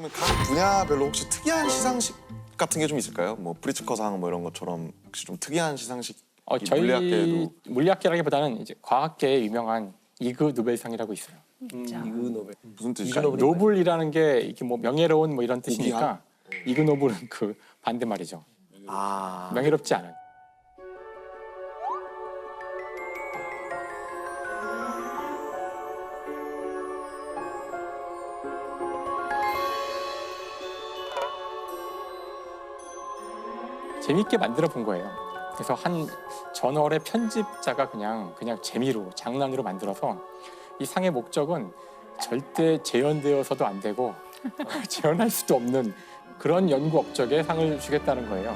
그러면 각 분야별로 혹시 특이한 시상식 같은 게 좀 있을까요? 뭐 프리츠커상 뭐 이런 것처럼 혹시 좀 특이한 시상식 저희 물리학계에도 물리학계라기보다는 이제 과학계에 유명한 이그 노벨상이라고 있어요. 이그 노벨. 무슨 뜻이죠? 그러니까 노블이라는 게 이게 뭐 명예로운 뭐 이런 뜻이니까 이그 노블은 그 반대 말이죠. 아. 명예롭지 않은. 재밌게 만들어 본 거예요. 그래서 한 저널의 편집자가 그냥 재미로 장난으로 만들어서 이 상의 목적은 절대 재현되어서도 안 되고 재현할 수도 없는 그런 연구 업적에 상을 주겠다는 거예요.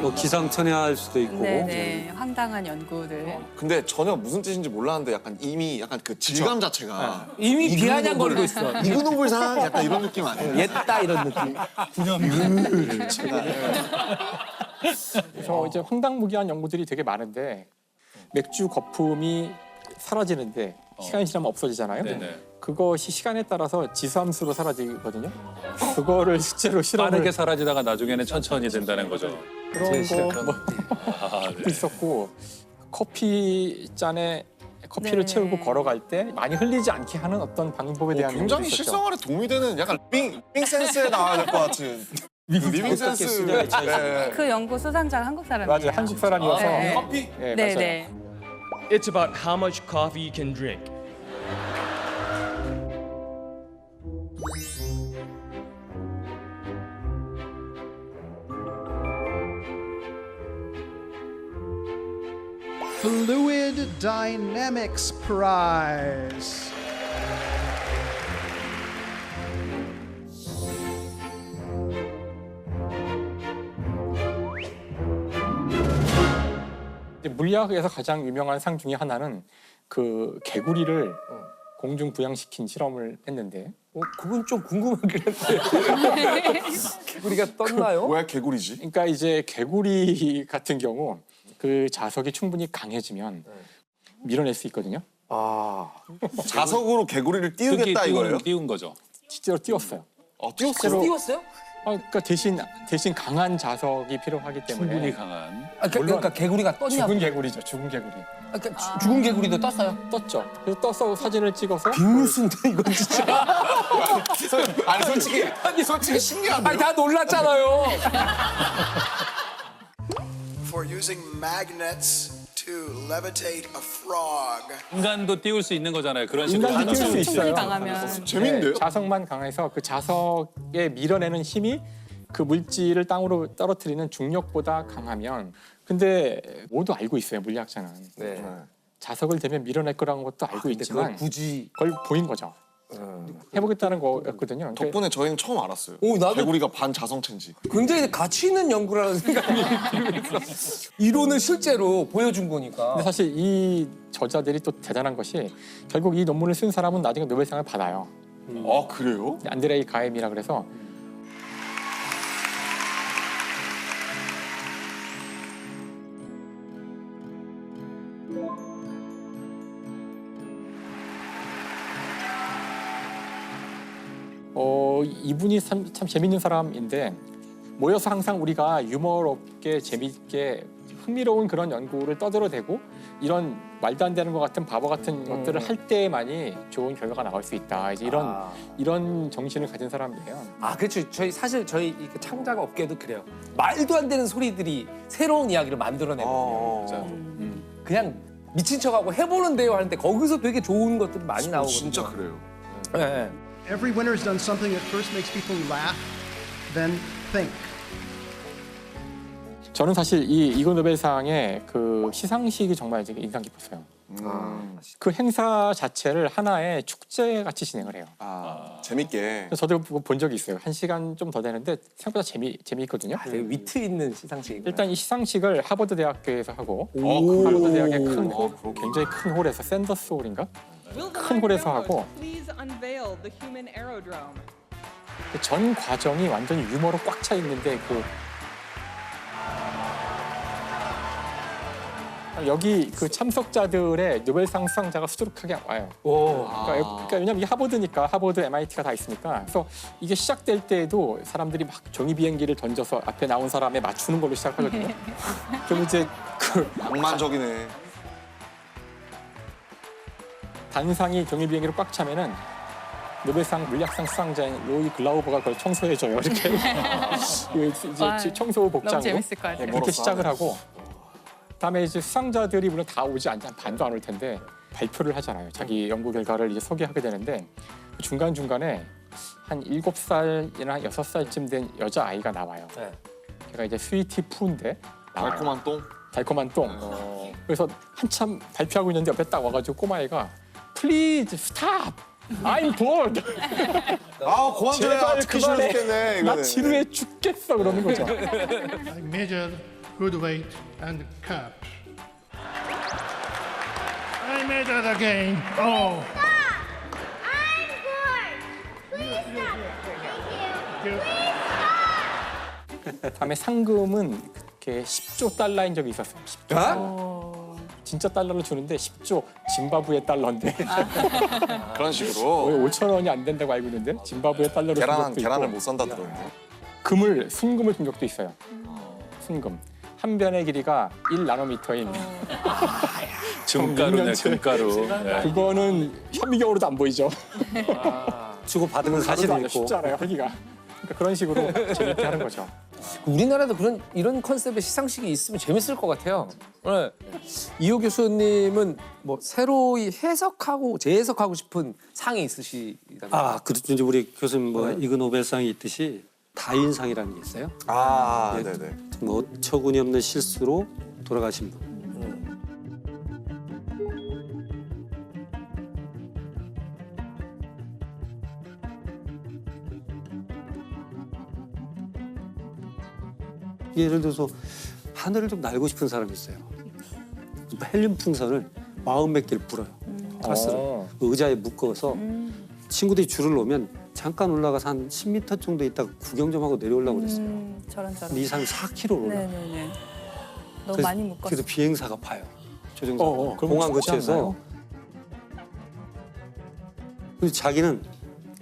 뭐 기상천외할 수도 있고. 네네, 황당한 연구들. 근데 전혀 무슨 뜻인지 몰랐는데 약간 이미 약간 그 질감 자체가 이미 이그 비아냥거리고 노블, 있어. 이그 노블상 약간 이런 느낌 아니에요? 옛다 이런 느낌. 그래서 이제 황당무계한 연구들이 되게 많은데 맥주 거품이 사라지는데 시간이 지나면 없어지잖아요. 그것이 시간에 따라서 지수함수로 사라지거든요. 그거를 실제로 실험을 빠르게 사라지다가 나중에는 천천히 된다는 거죠. 그런 거뭐 아, 네. 있었고 커피 잔에 커피를 네. 채우고 걸어갈 때 많이 흘리지 않게 하는 어떤 방법에 대한 굉장히 연구도 있었죠. 실생활에 도움이 되는 약간 리빙 센스에 나와야 될 것 같은 리빙 센스. 네. 그 연구 수상자가 한국 사람이에요. 맞아요. 한국 사람이어서 네. 커피 네, 맞아요. 네네. It's about how much coffee you can drink. Fluid Dynamics Prize. 이제 물리학에서 가장 유명한 상 중에 하나는 그 개구리를 공중 부양시킨 실험을 했는데 그건 좀 궁금하긴 한데. 우리가 떴나요? 왜 개구리지? 그러니까 이제 개구리 같은 경우 그 자석이 충분히 강해지면 밀어낼 수 있거든요. 아. 자석으로 개구리를 띄우겠다 이거예요? 띄운 거죠. 실제로 띄웠어요. 띄웠어요? 띄웠어요? 그러니까 대신 강한 자석이 필요하기 때문에 충분히 강한. 그러니까 개구리가 떴냐? 죽은 개구리죠. 죽은 개구리. 그러니까 죽은 개구리도 떴어요? 떴죠. 그래서 떠서 사진을 찍어서 빅뉴스인데 이건 진짜. 아니 솔직히 신기한데. 아니 다 놀랐잖아요. for using magnets to levitate a frog. 인간도 띄울 수 있는 거잖아요. 그런 식으로 인간도 띄울 수 있어요. 충분히 강하면. 재밌는데요? 자석만 강해서 그 자석에 밀어내는 힘이 그 물질을 땅으로 떨어뜨리는 중력보다 강하면 근데 모두 알고 있어요. 물리학자는. 네. 자석을 대면 밀어낼 거라는 것도 알고 근데 있지만 그걸 굳이. 그걸 보인 거죠. 해보겠다는 거였거든요. 그러니까 덕분에 저희는 처음 알았어요. 오, 나도- 개구리가 반자성체인지. 굉장히 가치 있는 연구라는 생각이 들면서 이론을 실제로 보여준 거니까. 근데 사실 이 저자들이 또 대단한 것이 결국 이 논문을 쓴 사람은 나중에 노벨상을 받아요. 아 그래요? 안드레이 가엠이라 그래서 이분이 참 재밌는 사람인데 모여서 항상 우리가 유머롭게 재미있게 흥미로운 그런 연구를 떠들어대고 이런 말도 안 되는 것 같은 바보 같은 것들을 할 때만이 좋은 결과가 나올 수 있다. 이제 이런 정신을 가진 사람이에요. 그렇죠. 사실 저희 이 창작 업계도 그래요. 말도 안 되는 소리들이 새로운 이야기를 만들어내거든요. 그냥 미친 척하고 해보는데요 하는데 거기서 되게 좋은 것들이 많이 나오거든요. 진짜 그래요. 네. Every winner has done something that first makes people laugh, then think. 저는 사실 이 이그 노벨상의 그 시상식이 정말 되게 인상 깊었어요. 그 행사 자체를 하나의 축제 같이 진행을 해요. 재밌게. 그래서 저도 그거 본 적이 있어요. 1시간 좀 더 되는데 생각보다 재미있거든요. 되게 위트 있는 시상식이구나. 일단 이 시상식을 하버드 대학교에서 하고 그래요? 하버드 대학의 큰 홀, 굉장히 큰 홀에서 샌더스 홀인가? 큰 홀에서 하고 전 과정이 완전히 유머로 꽉 차 있는데 여기 그 참석자들의 노벨상 수상자가 수두룩하게 와요. 그러니까 왜냐면 이게 하버드니까 하버드, MIT가 다 있으니까. 그래서 이게 시작될 때에도 사람들이 막 종이 비행기를 던져서 앞에 나온 사람에 맞추는 걸로 시작하거든요. 그럼 이제 그 낭만적이네. 단상이 종이 비행기로 꽉 차면은 노벨상 물리학상 수상자인 로이 글라우버가 그걸 청소해줘요. 이렇게 이제 와, 청소 너무 복장으로 재밌을 것 같아요. 그렇게 시작을 하고. 그다음에 이제 수상자들이 물론 다 오지 반도 안 올 텐데 발표를 하잖아요. 자기 연구 결과를 이제 소개하게 되는데 중간 중간에 한 7살이나 6살쯤 된 여자 아이가 나와요. 네. 걔가 이제 스위티 푸인데 나와요. 달콤한 똥. 달콤한 똥. 그래서 한참 발표하고 있는데 옆에 딱 와가지고 꼬마애가 Please stop. I'm bored. 아, 그만 좀 해. 제발 듣기 싫어 그만해. 죽겠네. 나 이거는. 지루해 죽겠어 그러는 거죠. I measured good weight and caps. I measured again. Oh. 다음에 상금은 그렇게 10조 달러인 적이 있었어요. 10조. 진짜 달러로 주는데 10조 짐바브웨 달러인데 그런 식으로. 거의 5천 원이 안 된다고 알고 있는데 짐바브웨 달러로 준 적도 계란을 있고 못 산다 들었는데. 순금을 준 적도 있어요. 순금. 한 변의 길이가 1나노미터인 금가루네, 육년째. 금가루. 네. 그거는 현미경으로도 안 보이죠. 주고 받으면 사실은 사실은 있고. 쉽지 않아요, 하기가. 그러니까 그런 식으로 재밌게 하는 거죠. 우리나라도 이런 컨셉의 시상식이 있으면 재밌을 것 같아요. 네. 이호 교수님은 뭐 새로이 해석하고 재해석하고 싶은 상이 있으시다면? 아, 그렇죠. 이제 우리 교수님 뭐 이그 노벨상이 있듯이 다윈상이라는 게 있어요. 아, 예. 네네. 뭐 어처구니 없는 실수로 돌아가신 분. 예를 들어서 하늘을 좀 날고 싶은 사람이 있어요. 헬륨 풍선을 40몇 개를 불어요. 가스를 그 의자에 묶어서 친구들이 줄을 놓으면 잠깐 올라가서 한 10m 정도 있다가 구경 좀 하고 내려오려고 그랬어요. 저런. 근데 이 사람이 4km를 올라가. 네네네. 너무 많이 묶었어. 그래서 비행사가 봐요. 조종사가. 그럼 공항 죽지 거치에서. 않나요? 그래서 자기는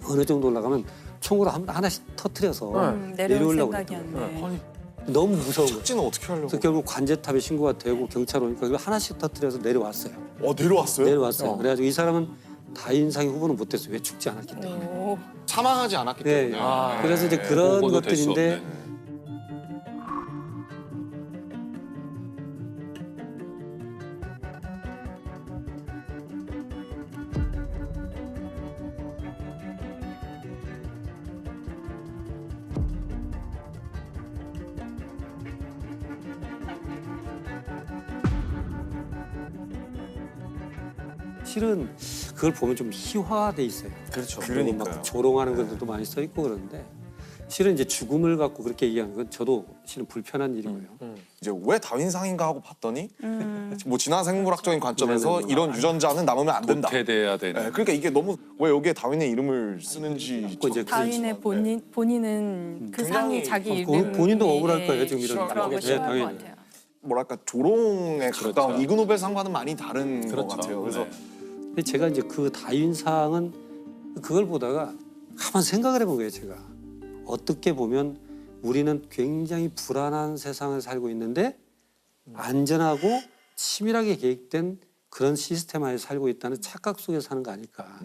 어느 정도 올라가면 총으로 하나씩 터뜨려서 내려올 내려오려고 생각이었네. 너무 무서운 거예요. 착지는 어떻게 하려고? 그래서 결국 관제탑에 신고가 되고 경찰 오니까 이걸 하나씩 터뜨려서 내려왔어요. 내려왔어요? 내려왔어요. 그래가지고 이 사람은 다인상의 후보는 못했어요. 왜 죽지 않았기 때문에. 오. 사망하지 않았기 네. 때문에. 그래서 이제 그런 보고도 될수 것들인데 없네. 실은 그걸 보면 좀 희화돼 있어요. 그렇죠. 그리고 그러니까요. 막 조롱하는 것들도 많이 써 있고 그러는데 실은 이제 죽음을 갖고 그렇게 얘기하는 건 저도 실은 불편한 일이고요. 이제 왜 다윈상인가 하고 봤더니 뭐 진화 생물학적인 관점에서 이런 유전자는 남으면 안 된다. 도태돼야 되는. 네, 그러니까 이게 너무 왜 여기에 다윈의 이름을 쓰는지 그 이제 다윈의 본인은 그 상이 자기 그 이름. 본인도 억울할 거예요, 지금 이런 그런 거 네, 싫어할 것 당연히. 같아요. 뭐랄까 조롱에 가까운 이그 노벨상과는 많이 다른 것 같아요. 그래서 네. 근데 제가 이제 그 다윈상은 그걸 보다가 가만 생각을 해본 거예요, 제가. 어떻게 보면 우리는 굉장히 불안한 세상을 살고 있는데 안전하고 치밀하게 계획된 그런 시스템 하에 살고 있다는 착각 속에 사는 거 아닐까.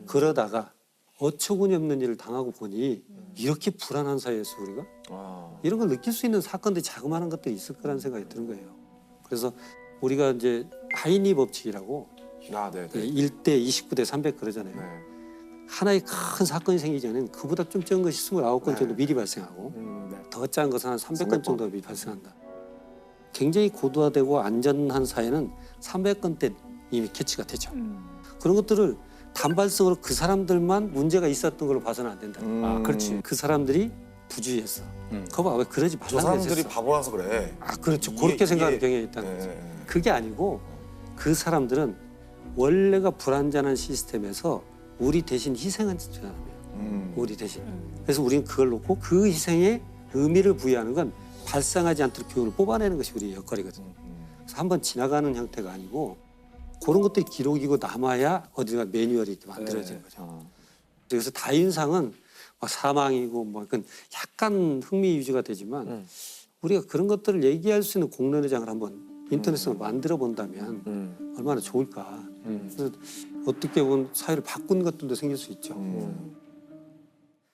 그러다가 어처구니 없는 일을 당하고 보니 이렇게 불안한 사회에서 우리가 이런 걸 느낄 수 있는 사건들이 자그마한 것들이 있을 거라는 생각이 드는 거예요. 그래서 우리가 이제 하이니 법칙이라고 아, 네, 네. 1대 29대 300 그러잖아요. 네. 하나의 큰 사건이 생기기 전에는 그보다 좀 적은 것이 29건 정도 미리 발생하고 네. 더 작은 것은 한 300건 300건. 정도 미리 발생한다. 굉장히 고도화되고 안전한 사회는 300건 때 이미 캐치가 되죠. 그런 것들을 단발성으로 그 사람들만 문제가 있었던 걸로 봐서는 안 된다. 아, 그렇지. 그 사람들이 부주의했어. 그거 봐, 왜 그러지 저 말라고 사람들이 했어. 바보라서 그래. 아, 그렇죠. 이게- 그렇게 생각하는 이게- 경향이 있다는 거죠. 네. 그게 아니고 그 사람들은 원래가 불안전한 시스템에서 우리 대신 희생한 사람이에요. 우리 대신. 그래서 우리는 그걸 놓고 그 희생에 의미를 부여하는 건 발생하지 않도록 교훈을 뽑아내는 것이 우리의 역할이거든요. 한번 지나가는 형태가 아니고 그런 것들이 기록이고 남아야 어디가 매뉴얼이 이렇게 만들어지는 거죠. 그래서 다인상은 막 사망이고 뭐 그건 약간 흥미 위주가 되지만 우리가 그런 것들을 얘기할 수 있는 공론회장을 한번 인터넷으로 만들어 본다면 얼마나 좋을까. 그래서 어떻게 보면 사회를 바꾼 것들도 생길 수 있죠.